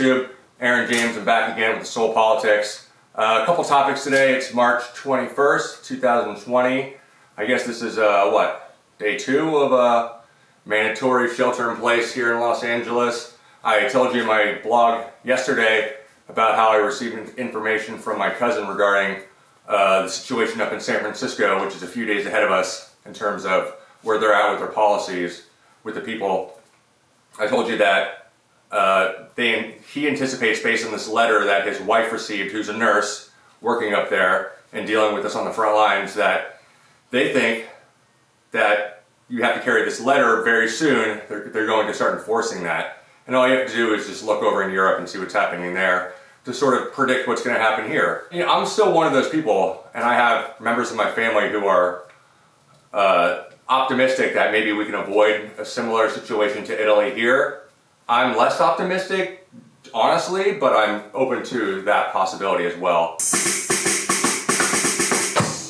YouTube? Aaron James, I'm back again with the Soul Politics. A couple topics today. It's March 21st, 2020. I guess this is, day 2 of mandatory shelter in place here in Los Angeles. I told you in my blog yesterday about how I received information from my cousin regarding the situation up in San Francisco, which is a few days ahead of us in terms of where they're at with their policies with the people. I told you that he anticipates, based on this letter that his wife received, who's a nurse working up there and dealing with us on the front lines, that they think that you have to carry this letter very soon. They're going to start enforcing that. And all you have to do is just look over in Europe and see what's happening there to sort of predict what's going to happen here. You know, I'm still one of those people, and I have members of my family who are optimistic that maybe we can avoid a similar situation to Italy here. I'm less optimistic, honestly, but I'm open to that possibility as well.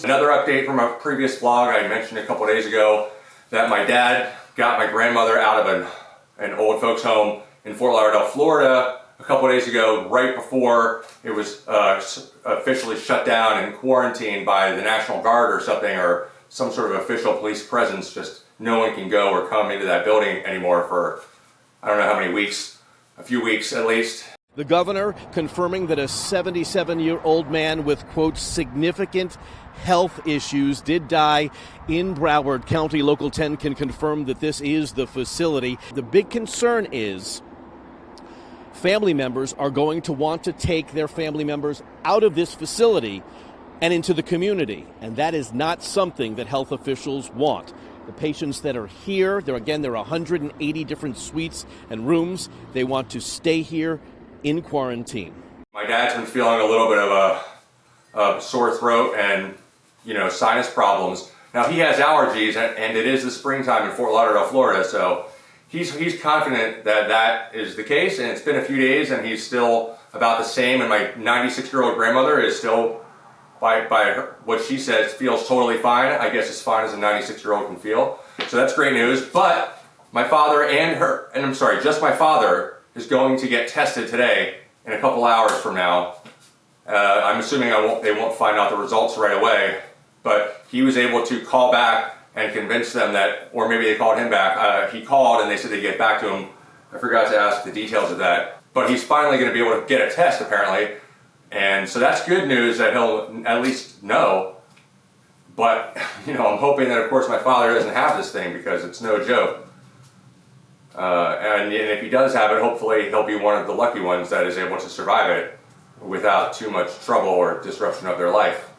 Another update from a previous vlog. I mentioned a couple days ago that my dad got my grandmother out of an old folks home in Fort Lauderdale, Florida a couple days ago, right before it was officially shut down and quarantined by the National Guard or something, or some sort of official police presence. Just no one can go or come into that building anymore for I don't know how many weeks, a few weeks at least. The governor confirming that a 77-year-old man with, quote, significant health issues did die in Broward County. Local 10 can confirm that this is the facility. The big concern is family members are going to want to take their family members out of this facility and into the community. And that is not something that health officials want. The patients that are here, there are 180 different suites and rooms. They want to stay here in quarantine. My dad's been feeling a little bit of a sore throat and, sinus problems. Now he has allergies, and it is the springtime in Fort Lauderdale, Florida, so he's confident that that is the case, and it's been a few days and he's still about the same, and my 96-year-old grandmother is still, by what she says, feels totally fine. I guess as fine as a 96-year-old can feel. So that's great news. But my father just my father is going to get tested today in a couple hours from now. I'm assuming they won't find out the results right away, but he was able to call back and convince them that, or maybe they called him back. He called and they said they'd get back to him. I forgot to ask the details of that. But he's finally going to be able to get a test, apparently. And so that's good news that he'll at least know. But, I'm hoping that, of course, my father doesn't have this thing, because it's no joke. And if he does have it, hopefully he'll be one of the lucky ones that is able to survive it without too much trouble or disruption of their life.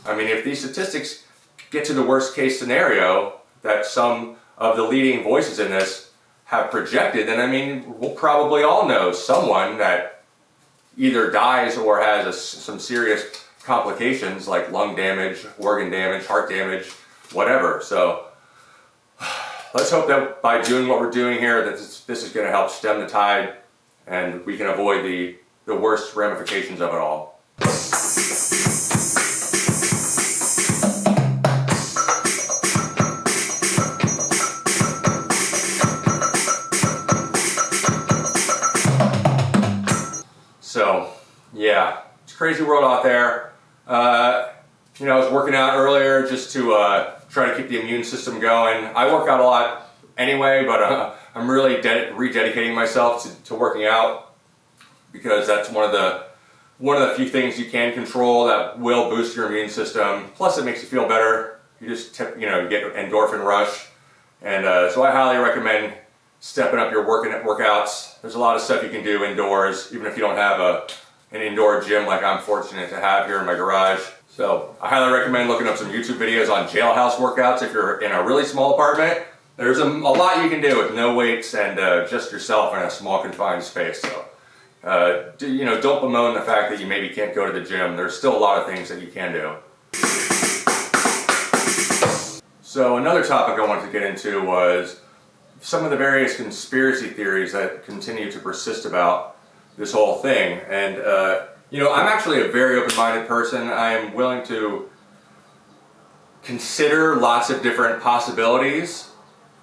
I mean, if these statistics get to the worst case scenario that some of the leading voices in this have projected, then we'll probably all know someone that either dies or has some serious complications like lung damage, organ damage, heart damage, whatever. So let's hope that by doing what we're doing here, that this is going to help stem the tide and we can avoid the worst ramifications of it all. So, yeah, it's a crazy world out there. I was working out earlier just to try to keep the immune system going. I work out a lot anyway, but I'm really rededicating myself to working out, because that's one of the few things you can control that will boost your immune system. Plus, it makes you feel better. You just get endorphin rush, and so I highly recommend stepping up your workouts. There's a lot of stuff you can do indoors, even if you don't have an indoor gym like I'm fortunate to have here in my garage. So I highly recommend looking up some YouTube videos on jailhouse workouts if you're in a really small apartment. There's a lot you can do with no weights and just yourself in a small confined space. So don't bemoan the fact that you maybe can't go to the gym. There's still a lot of things that you can do. So another topic I wanted to get into was some of the various conspiracy theories that continue to persist about this whole thing. And I'm actually a very open-minded person. I am willing to consider lots of different possibilities,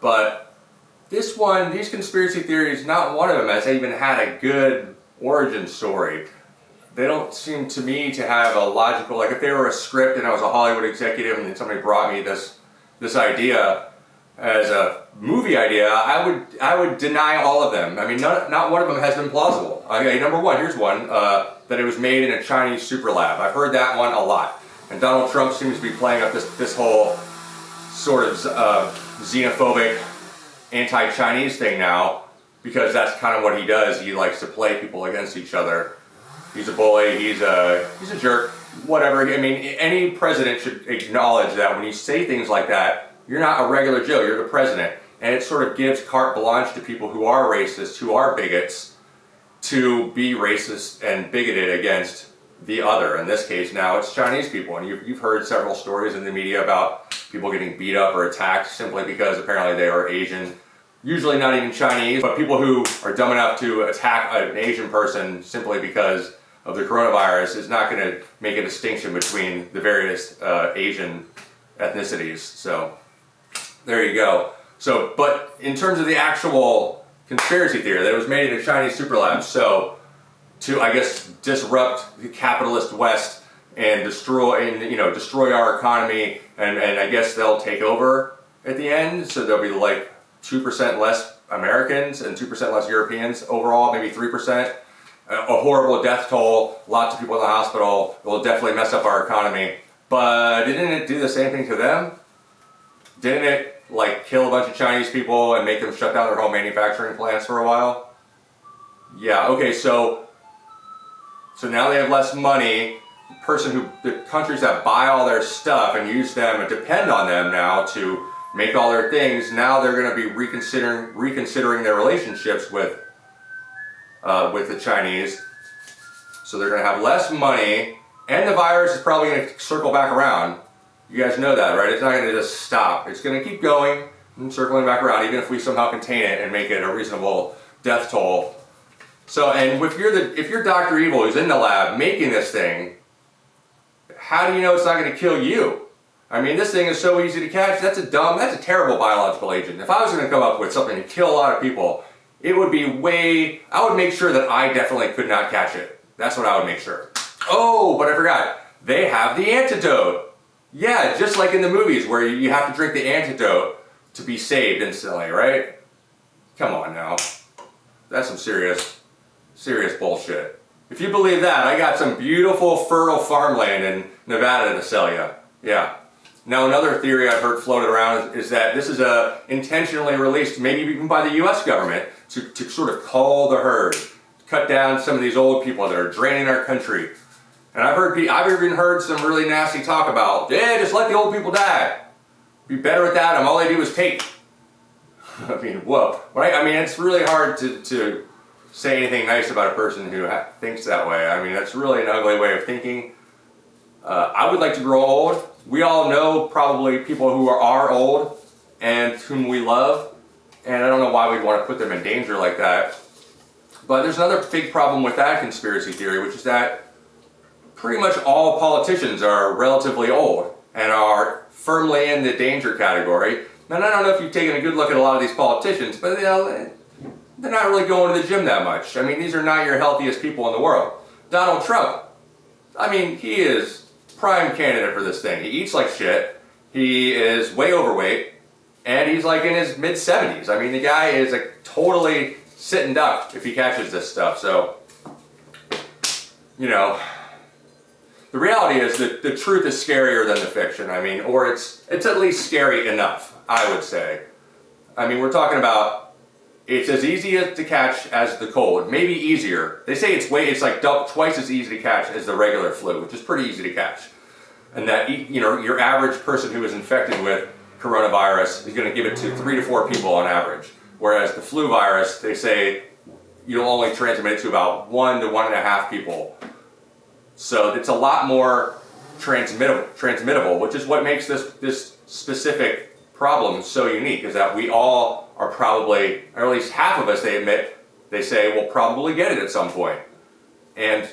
but these conspiracy theories, not one of them has even had a good origin story. They don't seem to me to have a logical, like if they were a script and I was a Hollywood executive and then somebody brought me this idea as a movie idea, I would deny all of them. I mean, not one of them has been plausible. Okay, number one, here's one, that it was made in a Chinese super lab. I've heard that one a lot. And Donald Trump seems to be playing up this whole sort of xenophobic, anti-Chinese thing now, because that's kind of what he does. He likes to play people against each other. He's a bully, he's a jerk, whatever. I mean, any president should acknowledge that when you say things like that, you're not a regular Joe, you're the president. And it sort of gives carte blanche to people who are racist, who are bigots, to be racist and bigoted against the other. In this case now, it's Chinese people. And you've heard several stories in the media about people getting beat up or attacked simply because apparently they are Asian. Usually not even Chinese, but people who are dumb enough to attack an Asian person simply because of the coronavirus is not going to make a distinction between the various Asian ethnicities. So there you go. So, but in terms of the actual conspiracy theory, that it was made in a Chinese super lab, so to, I guess, disrupt the capitalist West and destroy our economy, and I guess they'll take over at the end, so there'll be like 2% less Americans and 2% less Europeans overall, maybe 3%. A horrible death toll, lots of people in the hospital. It will definitely mess up our economy. But didn't it do the same thing to them? Didn't it like kill a bunch of Chinese people and make them shut down their whole manufacturing plants for a while? Yeah, okay, so now they have less money. The countries that buy all their stuff and use them and depend on them now to make all their things, now they're going to be reconsidering their relationships with the Chinese. So they're going to have less money, and the virus is probably going to circle back around. You guys know that, right? It's not going to just stop. It's going to keep going and circling back around, even if we somehow contain it and make it a reasonable death toll. So, and if you're Dr. Evil who's in the lab making this thing, how do you know it's not going to kill you? I mean, this thing is so easy to catch. That's a terrible biological agent. If I was going to come up with something to kill a lot of people, it would be I would make sure that I definitely could not catch it. That's what I would make sure. Oh, but I forgot. They have the antidote. Yeah, just like in the movies where you have to drink the antidote to be saved instantly, right? Come on now. That's some serious bullshit. If you believe that, I got some beautiful fertile farmland in Nevada to sell you. Yeah. Now another theory I've heard floated around is that this is intentionally released, maybe even by the US government, to sort of cull the herd, cut down some of these old people that are draining our country. And I've even heard some really nasty talk about, yeah, just let the old people die. Be better at that, and all they do is take. I mean, whoa. Right? I mean, it's really hard to say anything nice about a person who thinks that way. I mean, that's really an ugly way of thinking. I would like to grow old. We all know probably people who are old and whom we love, and I don't know why we'd want to put them in danger like that. But there's another big problem with that conspiracy theory, which is that pretty much all politicians are relatively old and are firmly in the danger category. And I don't know if you've taken a good look at a lot of these politicians, but they're not really going to the gym that much. I mean, these are not your healthiest people in the world. Donald Trump, I mean, he is prime candidate for this thing. He eats like shit, he is way overweight, and he's like in his mid-70s. I mean, the guy is like totally sitting duck if he catches this stuff. So, you know, the reality is that the truth is scarier than the fiction. I mean, or it's at least scary enough, I would say. I mean, we're talking about, it's as easy to catch as the cold, maybe easier. They say it's like twice as easy to catch as the regular flu, which is pretty easy to catch. And that, you know, your average person who is infected with coronavirus is going to give it to 3 to 4 people on average. Whereas the flu virus, they say you'll only transmit it to about 1 to 1.5 people. So it's a lot more transmittable, which is what makes this specific problem so unique, is that we all are probably, or at least half of us, they say will probably get it at some point. And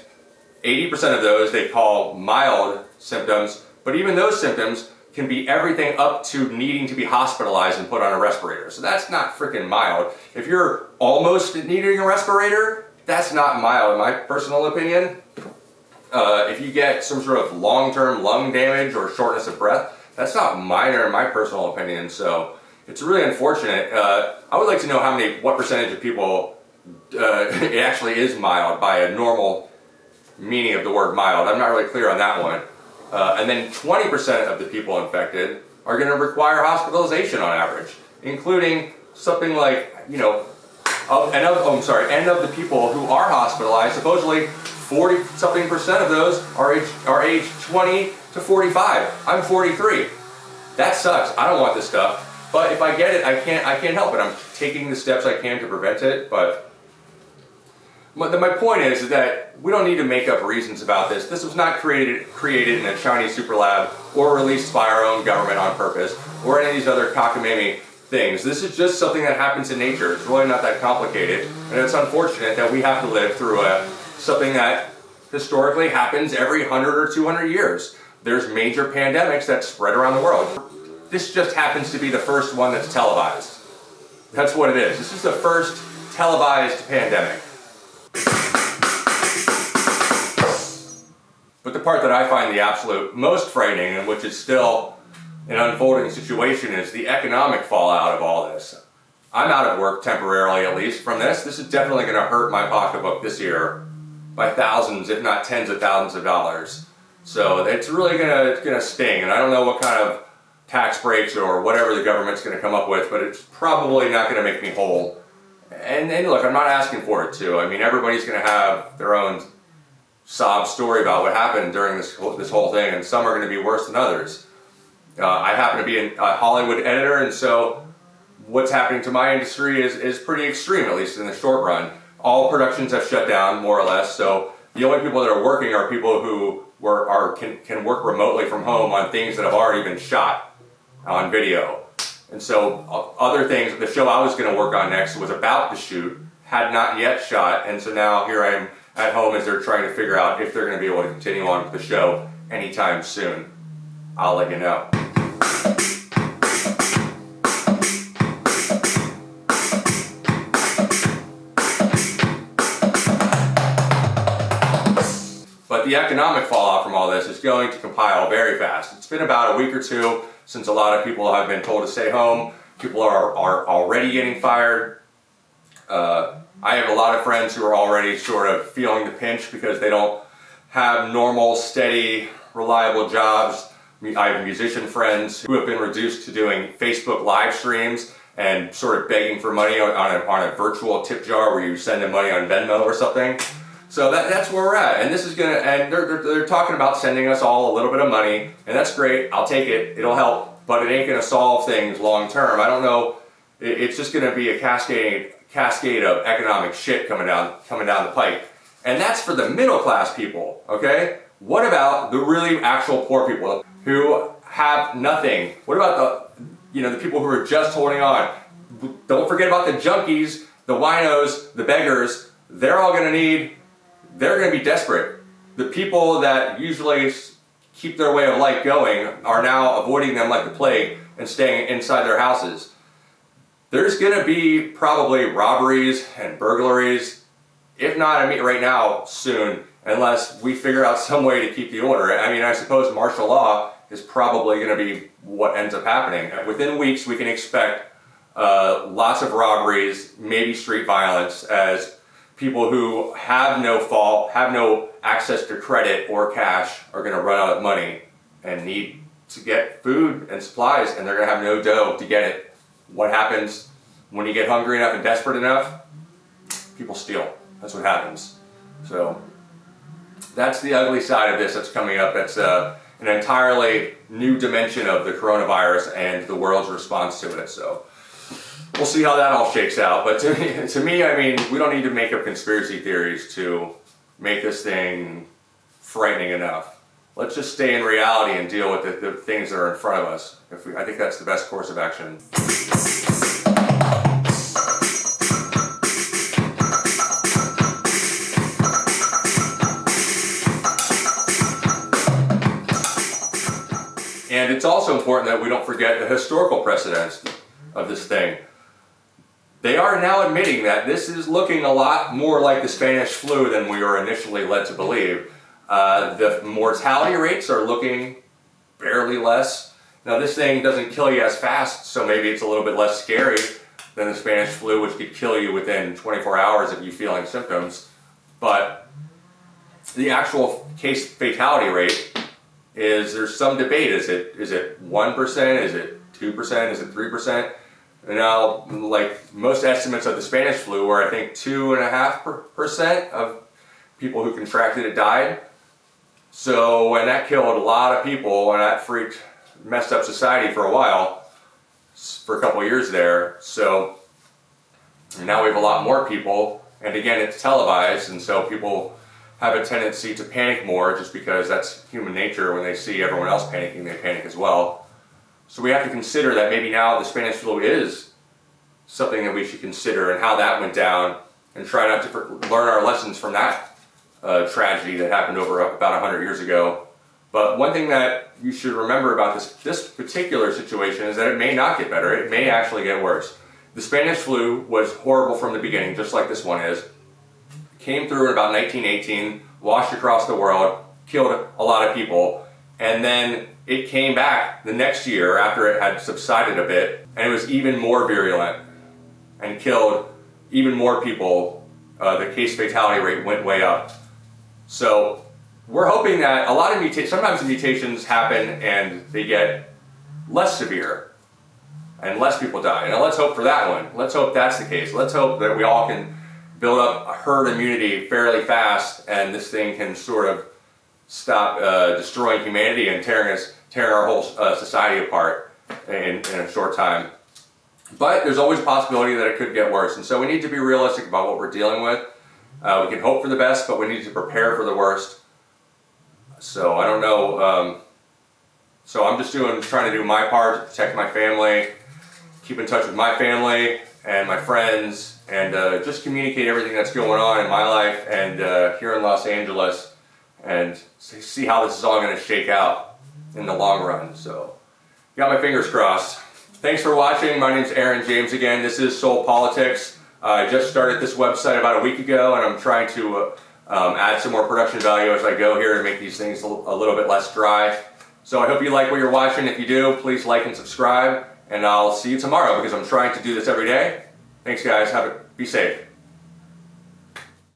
80% of those they call mild symptoms, but even those symptoms can be everything up to needing to be hospitalized and put on a respirator. So that's not freaking mild. If you're almost needing a respirator, That's not mild in my personal opinion. If you get some sort of long-term lung damage or shortness of breath, that's not minor in my personal opinion. So it's really unfortunate. I would like to know what percentage of people it actually is mild by a normal meaning of the word mild. I'm not really clear on that one. And then 20% of the people infected are going to require hospitalization on average, including something like, and of the people who are hospitalized, supposedly 40-something% of those are age 20 to 45. I'm 43. That sucks. I don't want this stuff. But if I get it, I can't help it. I'm taking the steps I can to prevent it. But my point is that we don't need to make up reasons about this. This was not created in a Chinese super lab or released by our own government on purpose or any of these other cockamamie things. This is just something that happens in nature. It's really not that complicated, and it's unfortunate that we have to live through something that historically happens every 100 or 200 years. There's major pandemics that spread around the world. This just happens to be the first one that's televised. That's what it is. This is the first televised pandemic. But the part that I find the absolute most frightening, and which is still an unfolding situation, is the economic fallout of all this. I'm out of work temporarily, at least, from this. This is definitely going to hurt my pocketbook this year by thousands, if not tens of thousands of dollars. So it's really going to sting, and I don't know what kind of tax breaks or whatever the government's going to come up with, but it's probably not going to make me whole. And look, I'm not asking for it to. I mean, everybody's going to have their own sob story about what happened during this whole thing, and some are going to be worse than others. I happen to be a Hollywood editor, and so what's happening to my industry is pretty extreme, at least in the short run. All productions have shut down, more or less, so the only people that are working are people who can work remotely from home on things that have already been shot on video. And so other things, the show I was going to work on next was about to shoot, had not yet shot, and so now here I am at home as they're trying to figure out if they're going to be able to continue on with the show anytime soon. I'll let you know. But the economic fallout from all this is going to compile very fast. It's been about a week or two since a lot of people have been told to stay home. People are already getting fired. I have a lot of friends who are already sort of feeling the pinch because they don't have normal, steady, reliable jobs. I have musician friends who have been reduced to doing Facebook live streams and sort of begging for money on a virtual tip jar where you send them money on Venmo or something. So that's where we're at, and they're talking about sending us all a little bit of money, and that's great. I'll take it. It'll help, but it ain't going to solve things long term. I don't know. It's just going to be a cascade of economic shit coming down the pipe, and that's for the middle class people. Okay, what about the really actual poor people who have nothing? What about the people who are just holding on? Don't forget about the junkies, the winos, the beggars. They're all going to be desperate. The people that usually keep their way of life going are now avoiding them like the plague and staying inside their houses. There's going to be probably robberies and burglaries, if not right now, soon, unless we figure out some way to keep the order. I mean, I suppose martial law is probably going to be what ends up happening. Within weeks, we can expect lots of robberies, maybe street violence, as people who have no access to credit or cash are going to run out of money and need to get food and supplies, and they're going to have no dough to get it. What happens when you get hungry enough and desperate enough? People steal. That's what happens. So that's the ugly side of this that's coming up. That's an entirely new dimension of the coronavirus and the world's response to it. So we'll see how that all shakes out. But to me, I mean, we don't need to make up conspiracy theories to make this thing frightening enough. Let's just stay in reality and deal with the things that are in front of us. I think that's the best course of action. And it's also important that we don't forget the historical precedents of this thing. they are now admitting that this is looking a lot more like the Spanish flu than we were initially led to believe. The mortality rates are looking barely less. Now this thing doesn't kill you as fast, so maybe it's a little bit less scary than the Spanish flu, which could kill you within 24 hours if you're feeling symptoms. But the actual case fatality rate there's some debate. Is it 1%? Is it 2%? Is it 3%? Now, like most estimates of the Spanish flu, where I think 2.5% of people who contracted it died. So, and that killed a lot of people, and that messed up society for a while, for a couple of years there. So now we have a lot more people, and again, it's televised, and so people have a tendency to panic more just because that's human nature. When they see everyone else panicking, they panic as well. So we have to consider that maybe now the Spanish flu is something that we should consider, and how that went down, and try not to learn our lessons from that tragedy that happened over about 100 years ago. But one thing that you should remember about this particular situation is that it may not get better. It may actually get worse. The Spanish flu was horrible from the beginning, just like this one is. Came through in about 1918, washed across the world, killed a lot of people, and then it came back the next year after it had subsided a bit, and it was even more virulent and killed even more people. The case fatality rate went way up. So we're hoping that a lot of sometimes the mutations happen and they get less severe and less people die. Now let's hope for that one. Let's hope that's the case. Let's hope that we all can build up a herd immunity fairly fast, and this thing can sort of stop destroying humanity and tearing our whole society apart in a short time. But there's always a possibility that it could get worse, and so we need to be realistic about what we're dealing with. We can hope for the best, but we need to prepare for the worst. So I don't know. So I'm just trying to do my part to protect my family, keep in touch with my family and my friends, and just communicate everything that's going on in my life and here in Los Angeles, and see how this is all going to shake out in the long run. So, got my fingers crossed. Thanks for watching. My name's Aaron James again. This is Soul Politics. I just started this website about a week ago, and I'm trying to add some more production value as I go here and make these things a little bit less dry. So I hope you like what you're watching. If you do, please like and subscribe, and I'll see you tomorrow because I'm trying to do this every day. Thanks guys, be safe.